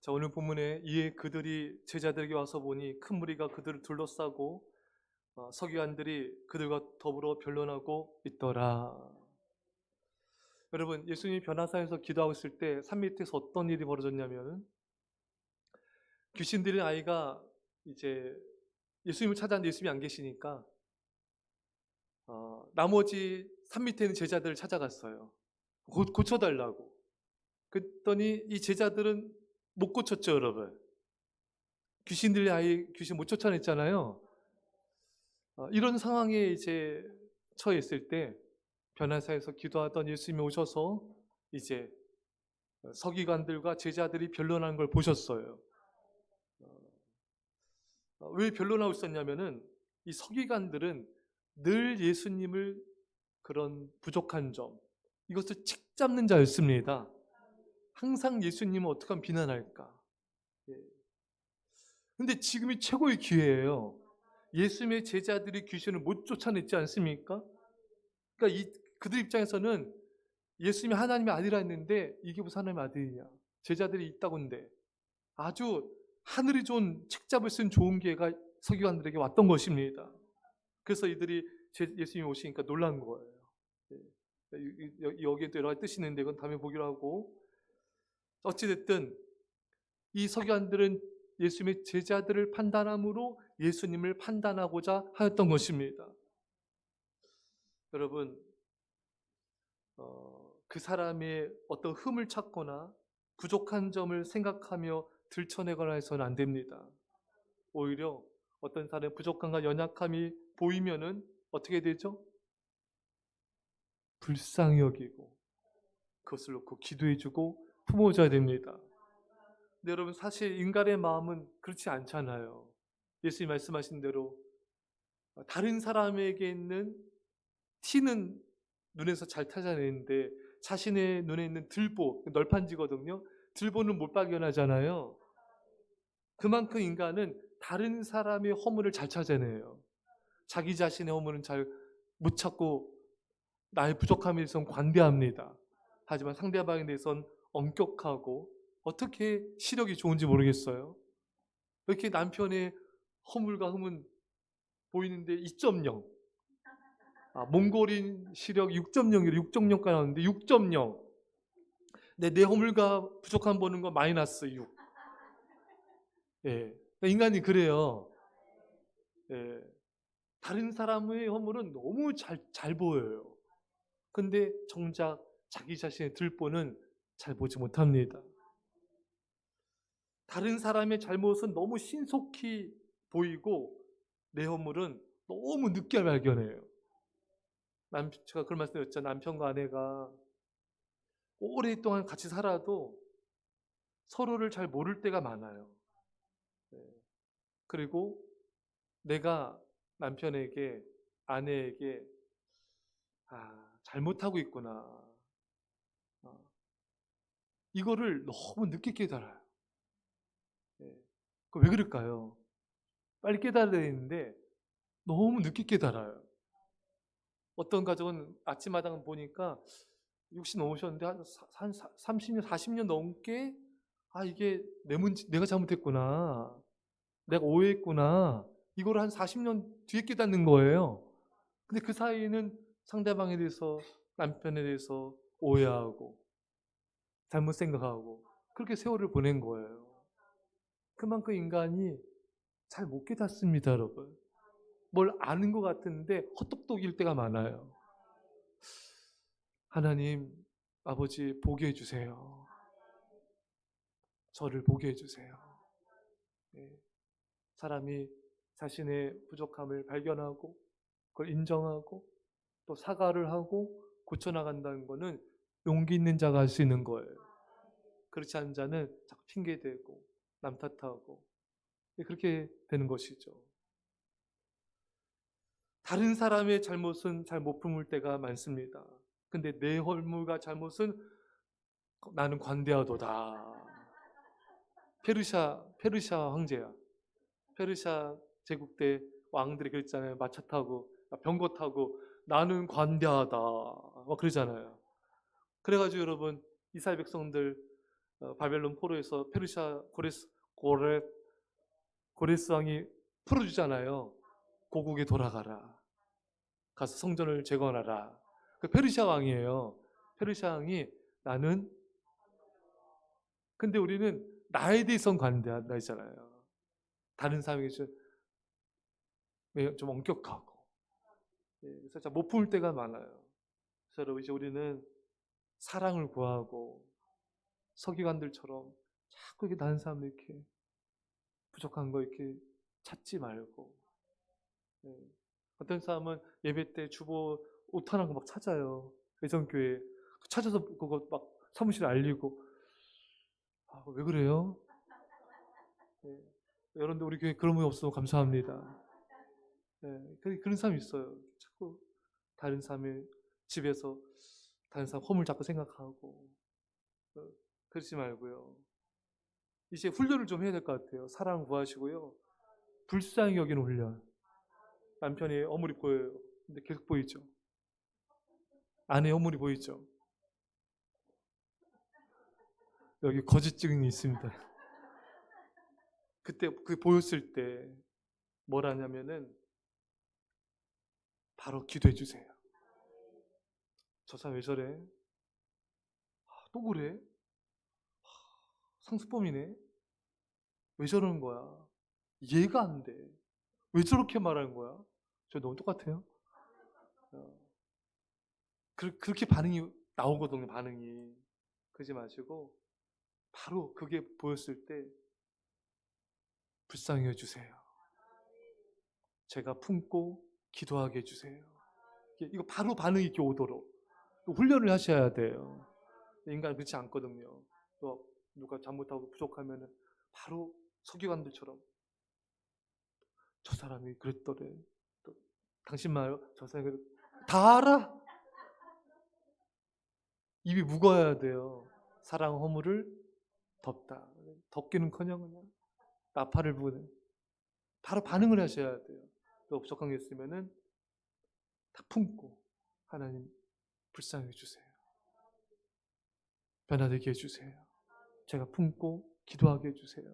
자, 오늘 본문에 이에 그들이 제자들에게 와서 보니 큰 무리가 그들을 둘러싸고 서기관들이 그들과 더불어 변론하고 있더라. 여러분, 예수님이 변화사에서 기도하고 있을 때 산 밑에서 어떤 일이 벌어졌냐면 귀신 들린 아이가 이제 예수님을 찾았는데 예수님이 안 계시니까 나머지 산 밑에 있는 제자들을 찾아갔어요. 고쳐달라고. 그랬더니 이 제자들은 못 고쳤죠, 여러분. 귀신 들린 아이 귀신 못 쫓아냈잖아요. 이런 상황에 이제 처해 있을 때 변화사에서 기도하던 예수님이 오셔서 이제 서기관들과 제자들이 변론하는 걸 보셨어요. 왜 변론하고 있었냐면은 이 서기관들은 늘 예수님을 그런 부족한 점, 이것을 칙잡는 자였습니다. 항상 예수님을 어떻게 하면 비난할까. 근데 지금이 최고의 기회예요. 예수님의 제자들이 귀신을 못 쫓아냈지 않습니까? 그러니까 그들 입장에서는 예수님이 하나님의 아들이라 했는데 이게 무슨 하나님의 아들이냐. 제자들이 있다고인데 아주 하늘이 좋은 책잡을 쓴 좋은 기회가 서기관들에게 왔던 것입니다. 그래서 이들이 예수님이 오시니까 놀란 거예요. 여기에 또 여러 가지 뜻이 있는데 이건 다음에 보기로 하고, 어찌됐든 이 서기관들은 예수님의 제자들을 판단함으로 예수님을 판단하고자 하였던 것입니다. 여러분, 그 사람의 어떤 흠을 찾거나 부족한 점을 생각하며 들춰내거나 해서는 안 됩니다. 오히려 어떤 사람의 부족함과 연약함이 보이면은 어떻게 되죠? 불쌍히 여기고 그것을 놓고 기도해주고 품어줘야 됩니다. 근데 여러분, 사실 인간의 마음은 그렇지 않잖아요. 예수님 말씀하신 대로 다른 사람에게 있는 티는 눈에서 잘 찾아내는데 자신의 눈에 있는 들보, 널판지거든요. 들보는 못 발견하잖아요. 그만큼 인간은 다른 사람의 허물을 잘 찾아내요. 자기 자신의 허물은 잘 못 찾고 나의 부족함에 대해서는 관대합니다. 하지만 상대방에 대해서는 엄격하고, 어떻게 시력이 좋은지 모르겠어요. 이렇게 남편의 허물과 흠은 보이는데 2.0, 몽골인 시력 6.0이래. 6.0까지 나왔는데 6.0. 내 허물과 부족함 보는 거 마이너스 6. 예. 인간이 그래요. 예. 다른 사람의 허물은 너무 잘 보여요. 근데 정작 자기 자신의 들보는 잘 보지 못합니다. 다른 사람의 잘못은 너무 신속히 보이고 내 허물은 너무 늦게 발견해요. 제가 그런 말씀드렸죠. 남편과 아내가 오랫동안 같이 살아도 서로를 잘 모를 때가 많아요. 그리고 내가 남편에게, 아내에게 잘못하고 있구나, 이거를 너무 늦게 깨달아요. 왜 그럴까요? 빨리 깨달아야 되는데 너무 늦게 깨달아요. 어떤 가족은 아침마당 보니까 60 넘으셨는데 한 30년, 40년 넘게 이게 내가 잘못했구나, 내가 오해했구나, 이걸 한 40년 뒤에 깨닫는 거예요. 근데 그 사이에는 상대방에 대해서, 남편에 대해서 오해하고 잘못 생각하고 그렇게 세월을 보낸 거예요. 그만큼 인간이 잘 못 깨닫습니다, 여러분. 뭘 아는 것 같은데 헛똑똑일 때가 많아요. 하나님, 아버지 보게 해주세요. 저를 보게 해주세요. 사람이 자신의 부족함을 발견하고 그걸 인정하고 또 사과를 하고 고쳐나간다는 것은 용기 있는 자가 할 수 있는 거예요. 그렇지 않은 자는 자꾸 핑계대고 남 탓하고 그렇게 되는 것이죠. 다른 사람의 잘못은 잘 못 품을 때가 많습니다. 근데 내 허물과 잘못은 나는 관대하도다. 페르시아 황제야. 페르시아 제국 때 왕들이 그랬잖아요. 마차 타고 병거 타고 나는 관대하다 막 그러잖아요. 그래가지고 여러분, 이스라엘 백성들 바벨론 포로에서 페르시아 고레스 왕이 풀어주잖아요. 고국에 돌아가라. 가서 성전을 재건하라. 그 페르시아 왕이에요. 페르시아 왕이 나는 근데 우리는 나에 대해서는 관대하다 했잖아요. 다른 사람에게 좀 엄격하고 그래서 잘 못 품을 때가 많아요. 그래서 여러분 이제 우리는 사랑을 구하고 서기관들처럼 자꾸 이렇게 다른 사람들 이렇게 부족한 거 이렇게 찾지 말고 어떤 사람은 예배 때 주보 옷하는 거 막 찾아요. 애정교회 찾아서 그거 막 사무실에 알리고 왜 그래요? 여러분들 우리 교회 그런 분이 없어서 감사합니다. 그런 사람이 있어요. 자꾸 다른 사람의 집에서 다른 사람 허물 자꾸 생각하고 그러지 말고요. 이제 훈련을 좀 해야 될 것 같아요. 사랑 구하시고요. 불쌍히 여기는 훈련. 남편이 어물이 보여요. 근데 계속 보이죠. 아내 어물이 보이죠. 여기 거짓 증인이 있습니다. 그때 그 보였을 때 뭘 하냐면은 바로 기도해 주세요. 저 사람 왜 저래? 또 그래? 상습범이네? 왜 저러는 거야? 이해가 안 돼. 왜 저렇게 말하는 거야? 저 너무 똑같아요. 어, 그렇게 반응이 나오거든요, 반응이. 그러지 마시고, 바로 그게 보였을 때, 불쌍히 해주세요. 제가 품고 기도하게 해주세요. 이거 바로 반응이 이렇게 오도록 훈련을 하셔야 돼요. 인간은 그렇지 않거든요. 또 누가 잘못하고 부족하면 바로 서기관들처럼 저 사람이 그랬더래. 또 당신 말 저 사람이 다 알아. 입이 무거워야 돼요. 사랑 허물을 덮다. 덮기는커녕 그냥 나팔을 부는 바로 반응을 하셔야 돼요. 또 부족한 게 있으면은 다 품고 하나님 불쌍히 해주세요. 변화되게 해주세요. 제가 품고 기도하게 해주세요.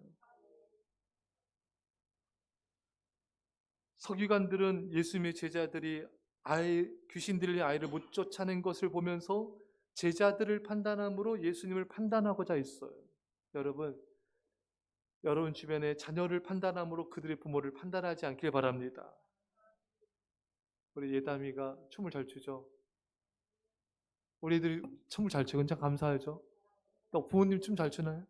서기관들은 예수님의 제자들이 귀신 들린 아이를 못 쫓아낸 것을 보면서 제자들을 판단함으로 예수님을 판단하고자 했어요. 여러분 주변에 자녀를 판단함으로 그들의 부모를 판단하지 않길 바랍니다. 우리 예담이가 춤을 잘 추죠. 우리 애들이 춤을 잘 추고 진짜 감사하죠. 또 부모님 춤 잘 추나요?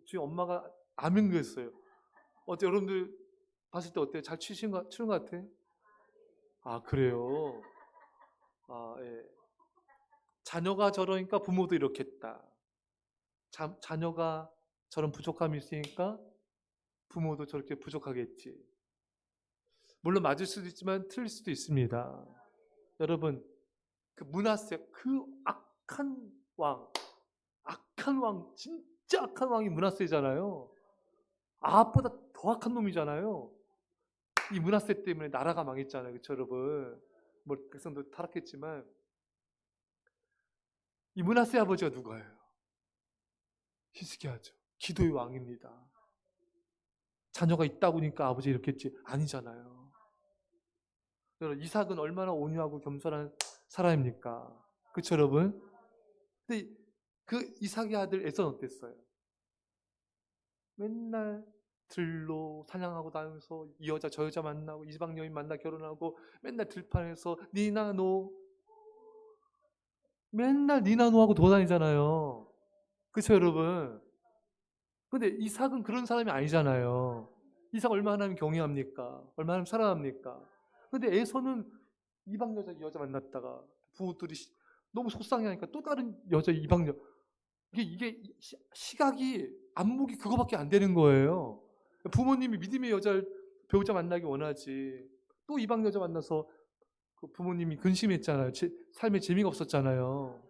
저희 엄마가 아멘그랬어요. 여러분들 봤을 때 어때요? 잘 추는 것 같아? 그래요? 예. 자녀가 저러니까 부모도 이렇게 했다. 자녀가 저런 부족함이 있으니까 부모도 저렇게 부족하겠지. 물론 맞을 수도 있지만 틀릴 수도 있습니다. 여러분, 그 므낫세, 그 악한 왕, 진짜 악한 왕이 므낫세잖아요. 아합보다 더 악한 놈이잖아요. 이 므낫세 때문에 나라가 망했잖아요. 그렇죠, 여러분? 백성도 타락했지만 이 므낫세 아버지가 누가예요? 히스기야죠. 기도의 왕입니다. 자녀가 있다 보니까 아버지 이렇게 했지 아니잖아요. 여러분, 이삭은 얼마나 온유하고 겸손한 사람입니까? 그렇죠, 여러분? 근데 그 이삭의 아들 에서는 어땠어요? 맨날 들로 사냥하고 다니면서 이 여자 저 여자 만나고 이방 여인 만나 결혼하고 맨날 들판에서 니나노 맨날 니나노하고 돌아다니잖아요. 그렇죠, 여러분? 근데 이삭은 그런 사람이 아니잖아요. 이삭 얼마나 하나님 경외합니까? 얼마나 하나님 사랑합니까? 근데 에서는 이방 여자 이 여자 만났다가 부부들이 너무 속상해하니까 또 다른 여자 이방 이게 시각이 안목이 그거밖에 안 되는 거예요. 부모님이 믿음의 여자를 배우자 만나기 원하지. 또 이방 여자 만나서 그 부모님이 근심했잖아요. 삶에 재미가 없었잖아요.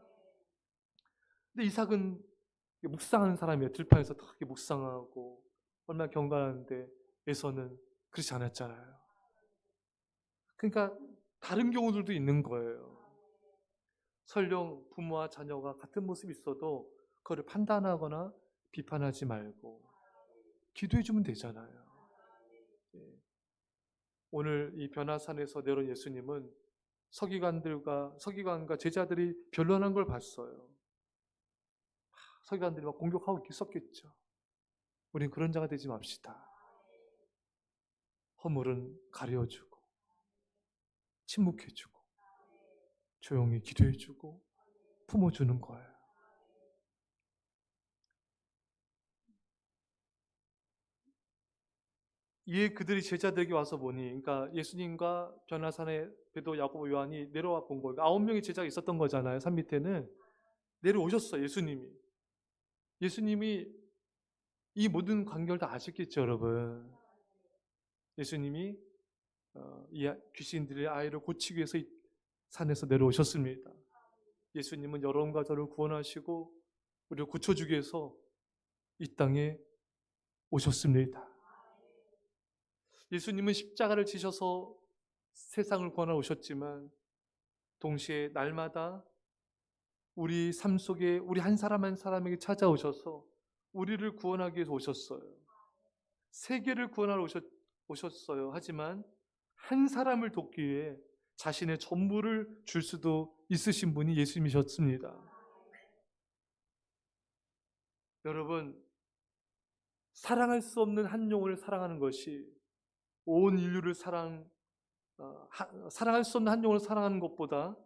근데 이삭은 묵상하는 사람이에요. 들판에서 그렇게 묵상하고 얼마나 경건한데 에서는 그렇지 않았잖아요. 그러니까 다른 경우들도 있는 거예요. 설령 부모와 자녀가 같은 모습이 있어도 그거를 판단하거나 비판하지 말고 기도해 주면 되잖아요. 예. 오늘 이 변화산에서 내려온 예수님은 서기관과 제자들이 변론한 걸 봤어요. 서기관들이 막 공격하고 있었겠죠. 우린 그런 자가 되지 맙시다. 허물은 가려주고 침묵해주고 조용히 기도해주고 품어주는 거예요. 이에 그들이 제자들에게 와서 보니, 그러니까 예수님과 변화산에 베드로, 야고보, 요한이 내려와 본 거예요. 9명의 제자가 있었던 거잖아요. 산 밑에는 내려오셨어요. 예수님이 이 모든 관계를 다 아셨겠죠, 여러분. 예수님이 이 귀신들의 아이를 고치기 위해서 이 산에서 내려오셨습니다. 예수님은 여러분과 저를 구원하시고 우리를 고쳐주기 위해서 이 땅에 오셨습니다. 예수님은 십자가를 지셔서 세상을 구원하러 오셨지만 동시에 날마다 우리 삶 속에 우리 한 사람 한 사람에게 찾아오셔서 우리를 구원하기 위해서 오셨어요. 세계를 구원하러 오셨어요. 하지만 한 사람을 돕기 위해 자신의 전부를 줄 수도 있으신 분이 예수님이셨습니다. 여러분, 사랑할 수 없는 한 영혼을 사랑하는 것이 온 인류를 사랑할 수 없는 한 영혼을 사랑하는 것보다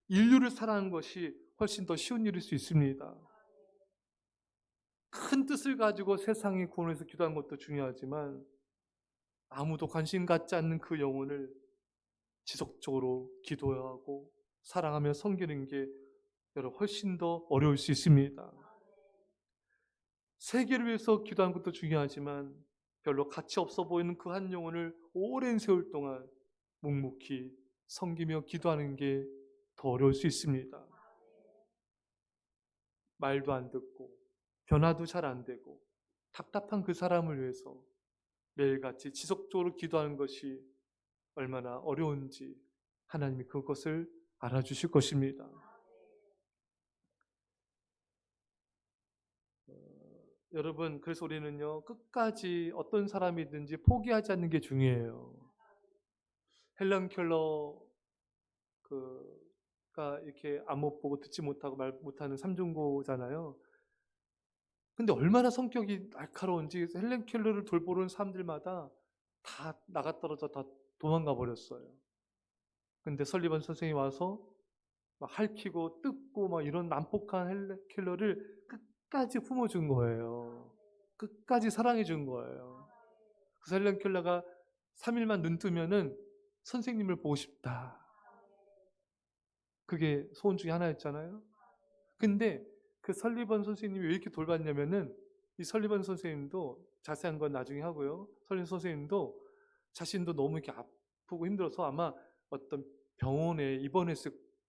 인류를 사랑하는 것이 훨씬 더 쉬운 일일 수 있습니다. 큰 뜻을 가지고 세상의 구원을 위해서 기도하는 것도 중요하지만 아무도 관심 갖지 않는 그 영혼을 지속적으로 기도하고 사랑하며 섬기는 게 여러분 훨씬 더 어려울 수 있습니다. 세계를 위해서 기도하는 것도 중요하지만 별로 가치 없어 보이는 그 한 영혼을 오랜 세월 동안 묵묵히 섬기며 기도하는 게 더 어려울 수 있습니다. 말도 안 듣고 변화도 잘 안 되고 답답한 그 사람을 위해서 매일같이 지속적으로 기도하는 것이 얼마나 어려운지 하나님이 그것을 알아주실 것입니다. 여러분, 그래서 우리는요, 끝까지 어떤 사람이든지 포기하지 않는 게 중요해요. 헬런 켈러 가 이렇게 안 못 보고 듣지 못하고 말 못하는 삼중고잖아요. 근데 얼마나 성격이 날카로운지 헬렌 켈러를 돌보는 사람들마다 다 나가 떨어져 다 도망가 버렸어요. 근데 설리번 선생이 와서 막 핥히고 뜯고 막 이런 난폭한 헬렌 켈러를 끝까지 품어준 거예요. 끝까지 사랑해준 거예요. 그래서 헬렌 켈러가 3일만 눈 뜨면은 선생님을 보고 싶다. 그게 소원 중에 하나였잖아요. 근데 그 설리번 선생님이 왜 이렇게 돌봤냐면은 이 설리번 선생님도 자세한 건 나중에 하고요. 설리번 선생님도 자신도 너무 이렇게 아프고 힘들어서 아마 어떤 병원에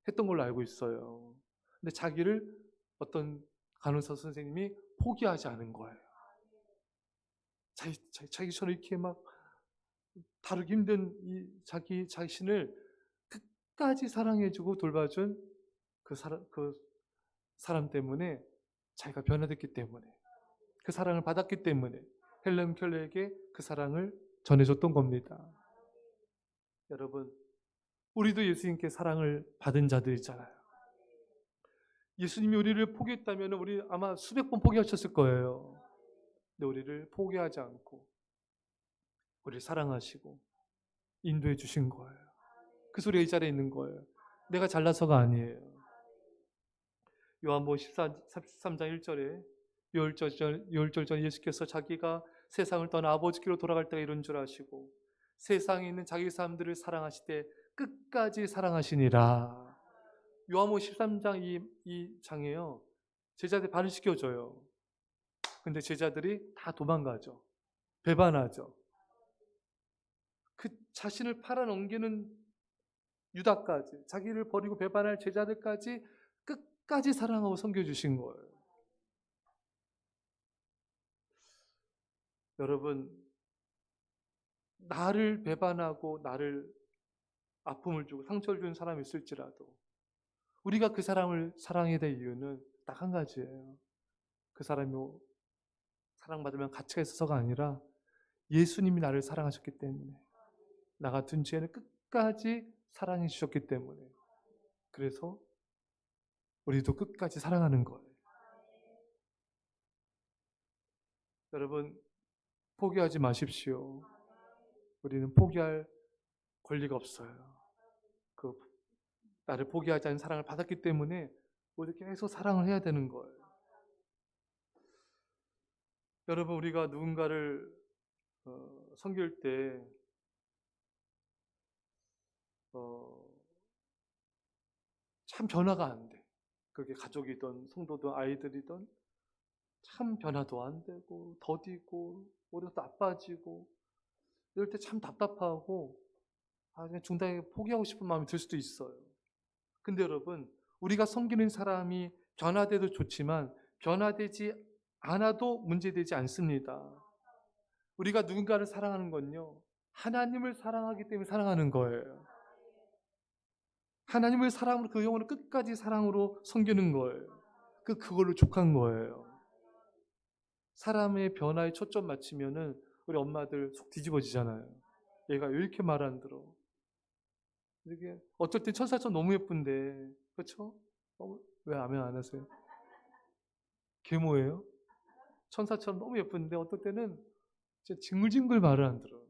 했던 걸로 알고 있어요. 근데 자기를 어떤 간호사 선생님이 포기하지 않은 거예요. 자기처럼 이렇게 막 다루기 힘든 이 자기 자신을 끝까지 사랑해주고 돌봐준 그 사람 때문에 자기가 변화됐기 때문에 그 사랑을 받았기 때문에 헬렌 켈러에게 그 사랑을 전해줬던 겁니다. 여러분, 우리도 예수님께 사랑을 받은 자들이잖아요. 예수님이 우리를 포기했다면 우리 아마 수백 번 포기하셨을 거예요. 근데 우리를 포기하지 않고 우리를 사랑하시고 인도해 주신 거예요. 그래서 우리가 이 자리에 있는 거예요. 내가 잘나서가 아니에요. 요한복음 13장 1절에 유월절 전에 예수께서 자기가 세상을 떠나 아버지께로 돌아갈 때가 이런 줄 아시고 세상에 있는 자기 사람들을 사랑하시되 끝까지 사랑하시니라. 요한복음 13장 이 장에요. 제자들 발을 씻겨줘요. 근데 제자들이 다 도망가죠. 배반하죠. 그 자신을 팔아넘기는 유다까지 자기를 버리고 배반할 제자들까지 끝까지 사랑하고 섬겨주신 거예요. 여러분, 나를 배반하고 나를 아픔을 주고 상처를 준 사람이 있을지라도 우리가 그 사람을 사랑해야 될 이유는 딱 한 가지예요. 그 사람이 사랑받으면 가치가 있어서가 아니라 예수님이 나를 사랑하셨기 때문에, 나 같은 죄는 끝까지 사랑해 주셨기 때문에, 그래서 우리도 끝까지 사랑하는 거예요. 여러분, 포기하지 마십시오. 우리는 포기할 권리가 없어요. 그 나를 포기하지 않은 사랑을 받았기 때문에 우리 계속 사랑을 해야 되는 거예요. 여러분, 우리가 누군가를 섬길 때 참 변화가 안 돼. 그게 가족이든 성도든 아이들이든 참 변화도 안 되고 더디고 오히려 나빠지고, 이럴 때 참 답답하고 그냥 중단에 포기하고 싶은 마음이 들 수도 있어요. 근데 여러분, 우리가 섬기는 사람이 변화돼도 좋지만 변화되지 않아도 문제되지 않습니다. 우리가 누군가를 사랑하는 건요, 하나님을 사랑하기 때문에 사랑하는 거예요. 하나님을 사랑으로, 그 영혼을 끝까지 사랑으로 섬기는 거예요. 그걸로 족한 거예요. 사람의 변화에 초점 맞추면은 우리 엄마들 속 뒤집어지잖아요. 얘가 왜 이렇게 말 안 들어? 이게 어쩔 땐 천사처럼 너무 예쁜데, 그렇죠? 왜 아멘 안 하세요? 계모예요? 천사처럼 너무 예쁜데 어떨 때는 진짜 징글징글 말을 안 들어요.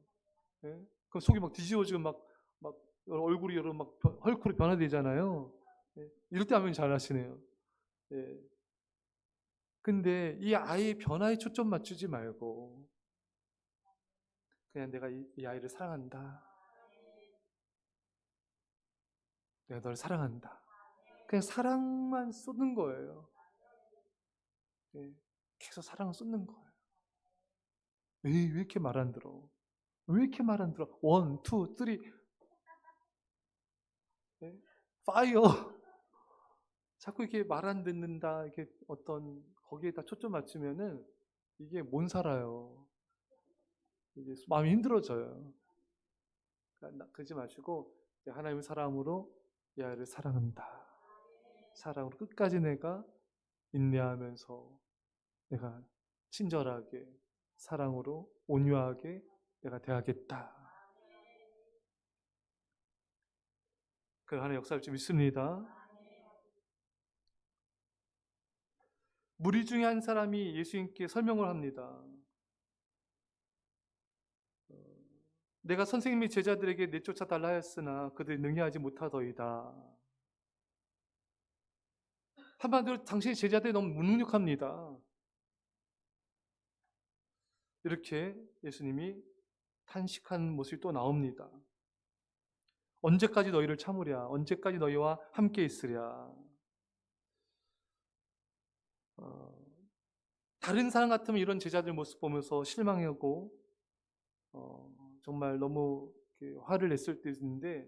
예? 그 속이 막 뒤집어지고 막 얼굴이 여러 막 헐크로 변화되잖아요. 예? 이럴 때 하면 잘하시네요. 예. 근데 이 아이의 변화에 초점 맞추지 말고 그냥 내가 이 아이를 사랑한다. 내가 널 사랑한다. 그냥 사랑만 쏟는 거예요. 예. 계속 사랑을 쏟는 거예요. 왜 이렇게 말 안 들어? 왜 이렇게 말 안 들어? 원, 투, 쓰리, 예? 파이어. 자꾸 이렇게 말 안 듣는다, 이렇게 어떤 거기에다 초점 맞추면은 이게 못 살아요. 이게 마음이 힘들어져요. 그러니까 그러지 마시고 하나님의 사랑으로 이 아이를 사랑한다. 사랑으로 끝까지 내가 인내하면서 내가 친절하게 사랑으로 온유하게 내가 대하겠다. 그 하나의 역사를 좀 믿습니다. 무리 중에 한 사람이 예수님께 설명을 합니다. 내가 선생님이 제자들에게 내쫓아달라 하였으나 그들이 능히하지 못하더이다. 한마디로 당신의 제자들이 너무 무능력합니다. 이렇게 예수님이 탄식한 모습이 또 나옵니다. 언제까지 너희를 참으랴? 언제까지 너희와 함께 있으랴? 다른 사람 같으면 이런 제자들 모습 보면서 실망하고 정말 너무 화를 냈을 때인데,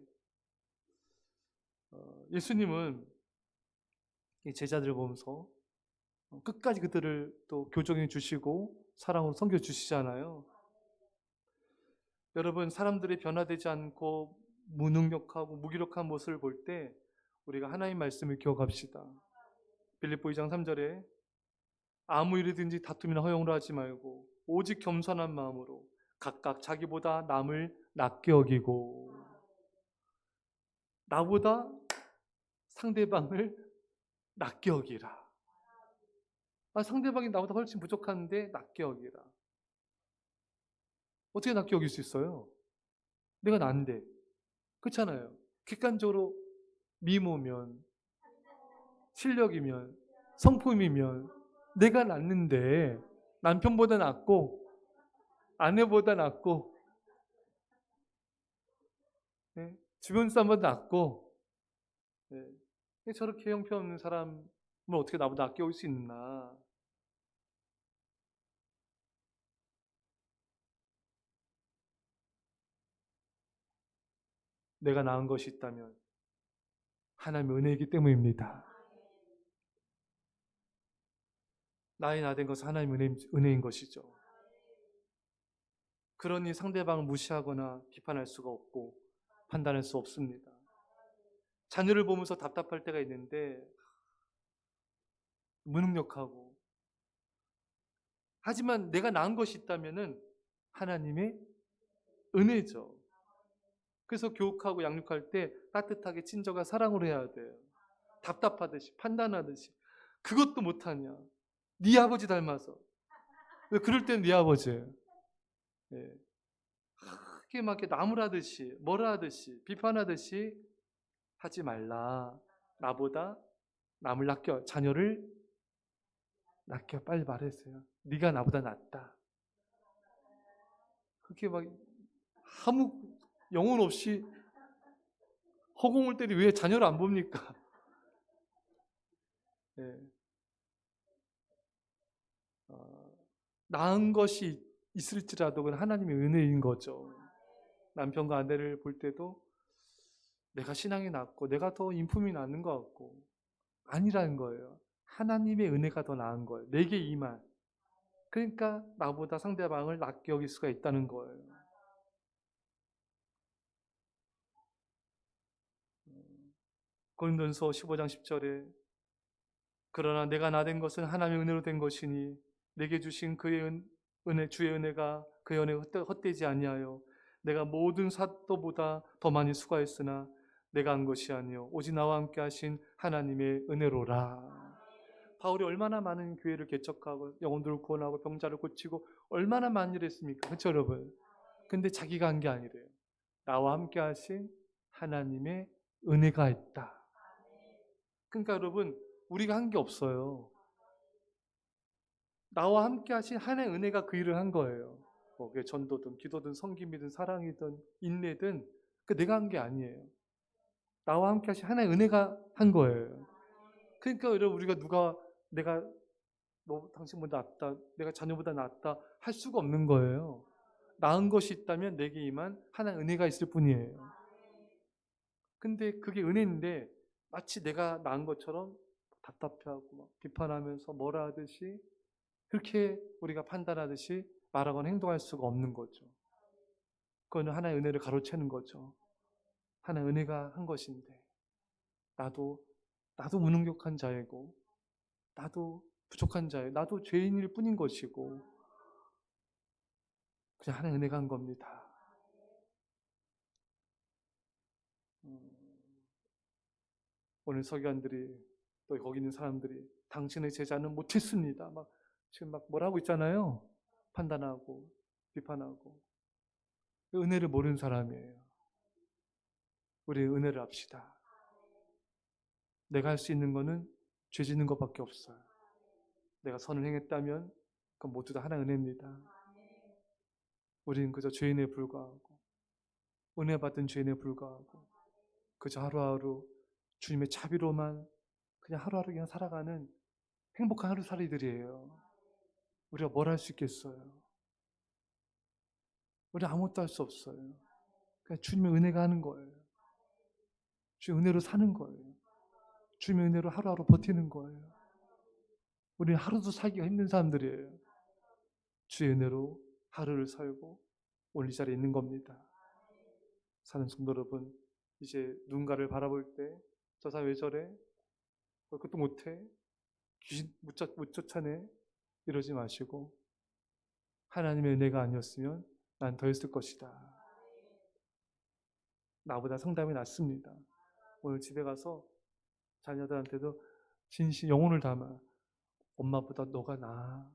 예수님은 이 제자들을 보면서 끝까지 그들을 또 교정해 주시고 사랑으로 섬겨 주시잖아요. 여러분, 사람들이 변화되지 않고 무능력하고 무기력한 모습을 볼 때 우리가 하나님 말씀을 기억합시다. 빌립보 2장 3절에 아무 일이든지 다툼이나 허용으로 하지 말고 오직 겸손한 마음으로 각각 자기보다 남을 낫게 여기고, 나보다 상대방을 낫게 여기라. 상대방이 나보다 훨씬 부족한데 낫게 여기라. 어떻게 낫게 여길 수 있어요? 내가 난데. 그렇잖아요. 객관적으로 미모면, 실력이면, 성품이면 내가 낫는데, 남편보다 낫고 아내보다 낫고, 예? 주변 사람보다 낫고, 예? 저렇게 형편없는 사람을 어떻게 나보다 낫게 올 수 있나? 내가 나은 것이 있다면 하나님의 은혜이기 때문입니다. 나의 나된 것은 하나님의 은혜인 것이죠. 그러니 상대방을 무시하거나 비판할 수가 없고 판단할 수 없습니다. 자녀를 보면서 답답할 때가 있는데 무능력하고, 하지만 내가 낳은 것이 있다면은 하나님의 은혜죠. 그래서 교육하고 양육할 때 따뜻하게 친절과 사랑으로 해야 돼요. 답답하듯이 판단하듯이 그것도 못하냐, 네 아버지 닮아서. 왜 그럴 땐 네 아버지예요. 예. 크게 막 이렇게 나무라듯이 뭐라 하듯이 비판하듯이 하지 말라. 나보다 남을 낚여, 자녀를 낚여. 빨리 말했어요. 네가 나보다 낫다. 그렇게 막 아무 영혼 없이 허공을 때리 왜 자녀를 안 봅니까? 예. 낳은 것이 있을지라도 그건 하나님의 은혜인 거죠. 남편과 아내를 볼 때도 내가 신앙이 낮고 내가 더 인품이 낮는 것 같고, 아니라는 거예요. 하나님의 은혜가 더 나은 거예요. 내게 임한. 그러니까 나보다 상대방을 낮게 여길 수가 있다는 거예요. 고린도전서 15장 10절에 그러나 내가 나된 것은 하나님의 은혜로 된 것이니 내게 주신 그의 은혜, 주의 은혜가 그의 은혜가 헛되지 아니하여 내가 모든 사도보다 더 많이 수고하였으나 내가 한 것이 아니요 오직 나와 함께 하신 하나님의 은혜로라. 바울이 얼마나 많은 교회를 개척하고 영혼들을 구원하고 병자를 고치고 얼마나 많은 일을 했습니까? 그렇죠, 여러분? 근데 자기가 한 게 아니래요. 나와 함께 하신 하나님의 은혜가 있다. 그러니까 여러분, 우리가 한 게 없어요. 나와 함께 하신 하나님의 은혜가 그 일을 한 거예요. 뭐 그게 전도든 기도든 성김이든 사랑이든 인내든 그 내가 한 게 아니에요. 나와 함께 하신 하나님의 은혜가 한 거예요. 그러니까 여러분, 우리가 누가 내가 너 당신보다 낫다, 내가 자녀보다 낫다 할 수가 없는 거예요. 나은 것이 있다면 내게 임한 하나님의 은혜가 있을 뿐이에요. 근데 그게 은혜인데 마치 내가 나은 것처럼 답답해하고 막 비판하면서 뭐라 하듯이 그렇게 우리가 판단하듯이 말하거나 행동할 수가 없는 거죠. 그거는 하나의 은혜를 가로채는 거죠. 하나의 은혜가 한 것인데 나도 무능력한 자이고 나도 부족한 자예요. 나도 죄인일 뿐인 것이고 그냥 하나의 은혜가 한 겁니다. 오늘 서기관들이 또 거기 있는 사람들이 당신의 제자는 못했습니다. 막 지금 막 뭐라고 있잖아요. 판단하고 비판하고. 은혜를 모르는 사람이에요. 우리 은혜를 합시다. 내가 할 수 있는 거는 죄 짓는 것밖에 없어요. 내가 선을 행했다면 그건 모두 다 하나의 은혜입니다. 우리는 그저 죄인에 불과하고 은혜 받은 죄인에 불과하고 그저 하루하루 주님의 자비로만 그냥 하루하루 그냥 살아가는 행복한 하루살이들이에요. 우리가 뭘 할 수 있겠어요? 우리 아무것도 할 수 없어요. 그냥 주님의 은혜가 하는 거예요. 주의 은혜로 사는 거예요. 주님의 은혜로 하루하루 버티는 거예요. 우리는 하루도 살기가 힘든 사람들이에요. 주의 은혜로 하루를 살고 오늘 이 자리에 있는 겁니다. 사는 성도 여러분, 이제 누군가를 바라볼 때 저 사람 왜 저래? 그것도 못해? 귀신 못 쫓아내? 이러지 마시고 하나님의 은혜가 아니었으면 난 더 했을 것이다. 나보다 상담이 낫습니다. 오늘 집에 가서 자녀들한테도 진심 영혼을 담아 엄마보다 너가 나아.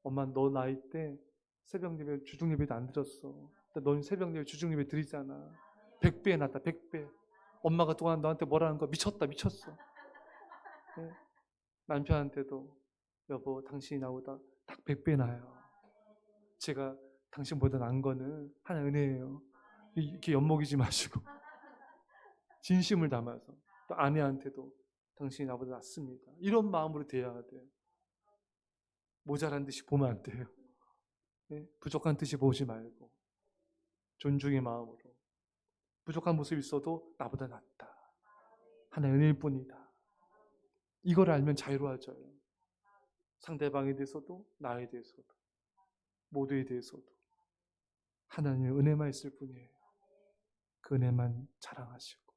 엄마 너 나이 때 새벽 예배 주중 예배도 안 드렸어. 넌 새벽 예배 주중 예배 드리잖아. 100배 낫다. 100배. 엄마가 동안 너한테 뭐라는 거 미쳤다. 미쳤어. 네? 남편한테도 여보 당신이 나보다 딱 100배 나아요. 제가 당신보다 난 거는 하나 은혜예요. 이렇게 엿먹이지 마시고 진심을 담아서 또 아내한테도 당신이 나보다 낫습니다. 이런 마음으로 대해야 돼요. 모자란 듯이 보면 안 돼요. 네? 부족한 듯이 보지 말고 존중의 마음으로 부족한 모습이 있어도 나보다 낫다. 하나의 은혜일 뿐이다. 이걸 알면 자유로워져요. 상대방에 대해서도 나에 대해서도 모두에 대해서도 하나님의 은혜만 있을 뿐이에요. 그 은혜만 자랑하시고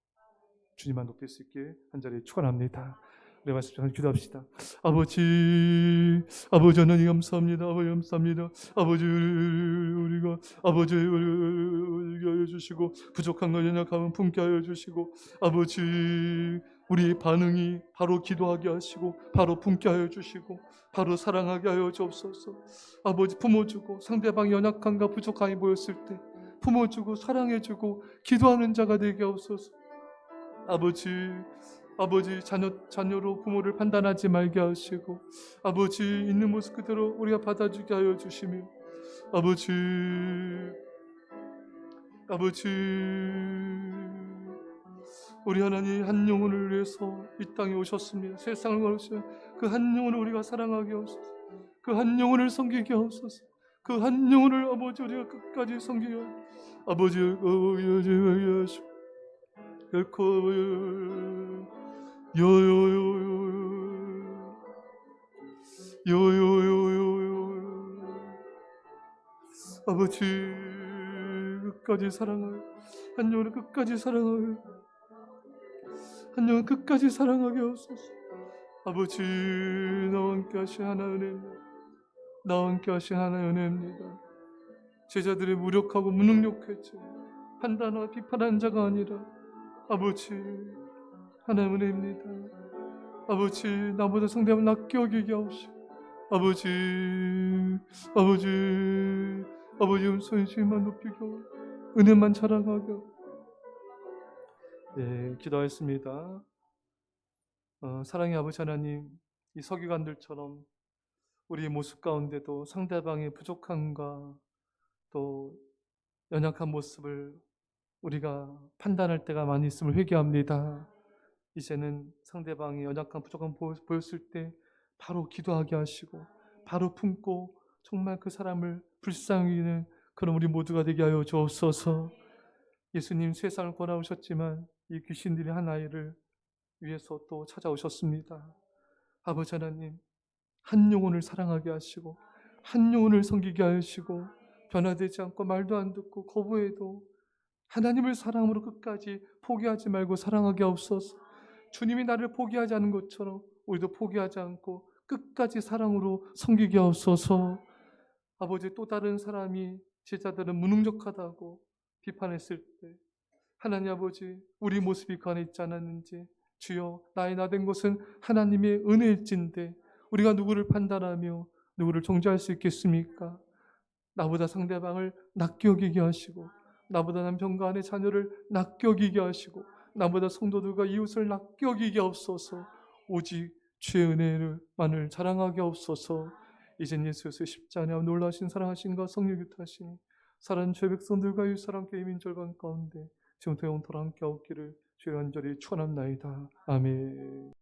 주님만 높일 수 있게 간절히 축원합니다. 우리 말씀 좀 기도합시다. 아버지 하나님 감사합니다. 아버지 감사합니다. 아버지 우리가 아버지 우리가 하여 주시고 부족한 것 연약함은 품게 하여 주시고 아버지 우리의 반응이 바로 기도하게 하시고 바로 품게 하여 주시고 바로 사랑하게 하여 주옵소서. 아버지 품어주고 상대방이 연약함과 부족함이 보였을 때 품어주고 사랑해주고 기도하는 자가 되게 하옵소서. 아버지 자녀로 부모를 판단하지 말게 하시고 아버지 있는 모습 그대로 우리가 받아주게 하여 주시며 아버지 우리 하나님 한 영혼을 위해서 이 땅에 오셨습니다. 세상을 걸으시며 그 한 영혼을 우리가 사랑하게 하옵소서. 그 한 영혼을 섬기게 하옵소서. 그 한 영혼을 아버지 우리가 끝까지 섬기게 하옵소서. 아버지 하시고 결코 아버지 끝까지 사랑하여 한 영혼을 끝까지 사랑하여 한 영혼 끝까지 사랑하게 하옵소서. 아버지 나와 함께 하신 하나의 은혜입니다. 나와 함께 하신 하나의 은혜입니다. 제자들이 무력하고 무능력했지 판단하고 비판하는 자가 아니라 아버지 하나의 은혜입니다. 아버지 나보다 상대방을 낮게 여기게 하옵시고 아버지 음성이 주님만 높이고 은혜만 자랑하게 기도하였습니다. 사랑의 아버지 하나님 이 서기관들처럼 우리의 모습 가운데도 상대방의 부족함과 또 연약한 모습을 우리가 판단할 때가 많이 있음을 회개합니다. 이제는 상대방이 연약한 부족함 보였을 때 바로 기도하게 하시고 바로 품고 정말 그 사람을 불쌍히 여기는 그런 우리 모두가 되게 하여 주옵소서. 예수님 세상을 권하오셨지만 이 귀신들이 한 아이를 위해서 또 찾아오셨습니다. 아버지 하나님 한 영혼을 사랑하게 하시고 한 영혼을 섬기게 하시고 변화되지 않고 말도 안 듣고 거부해도 하나님을 사랑으로 끝까지 포기하지 말고 사랑하게 하옵소서. 주님이 나를 포기하지 않은 것처럼 우리도 포기하지 않고 끝까지 사랑으로 섬기게 하옵소서. 아버지 또 다른 사람이 제자들은 무능력하다고 비판했을 때 하나님 아버지 우리 모습이 그 안에 있지 않았는지 주여 나의 나 된 것은 하나님의 은혜일진데 우리가 누구를 판단하며 누구를 정죄할 수 있겠습니까? 나보다 상대방을 낮게 여기게 하시고 나보다 남편과 아내 자녀를 낮게 여기게 하시고 나보다 성도들과 이웃을 낮게 여기게 하옵소서. 오직 주의 은혜만을 자랑하게 하옵소서. 이젠 예수의 십자가와 놀라신 사랑하신가 성령 교통하시니 사랑하는 주의 백성들과 이웃을 함께 이민절반 가운데 지금부터 영원토록 함께 하옵기를 주의 간절히 축원합나이다. 아멘.